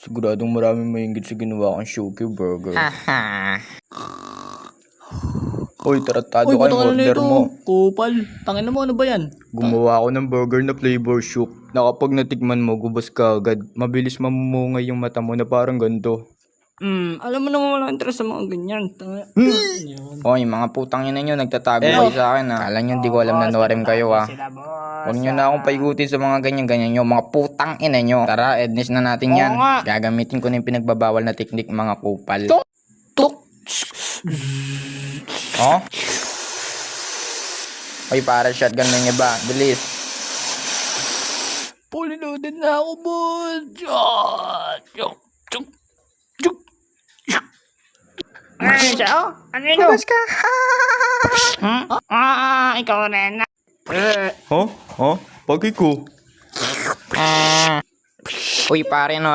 Siguradong maraming mainggit sa ginawa kong Shuki Burger. Uy, taratado Uy, kayo, buta ka na order nito. mo. Kupal. Tangin mo, ano ba yan? Gumawa ako ng burger na flavor shook. Na kapag natikman mo, gubos ka agad. Mabilis mamumungay yung mata mo na parang ganito. Alam mo naman wala interest sa mga ganyan. Hoy, mga putang ina nyo, nagtatago kayo sa akin ha. Kala nyo di ko alam na Norem kayo ha. Huwag nyo na akong paigutin sa mga ganyan-ganyan nyo, mga putang ina nyo. Tara, ednis na natin yan. Gagamitin ko na yung pinagbabawal na teknik mga kupal. Tuk. Oh? Hoy, para shotgun na niya ba? Bilis. Fully loaded na ako, boss. Chuk. Ano siya? Ano yun? Labas ka. Ikaw rin. Huh? Huh? Pagi ko. Uy, pare, no.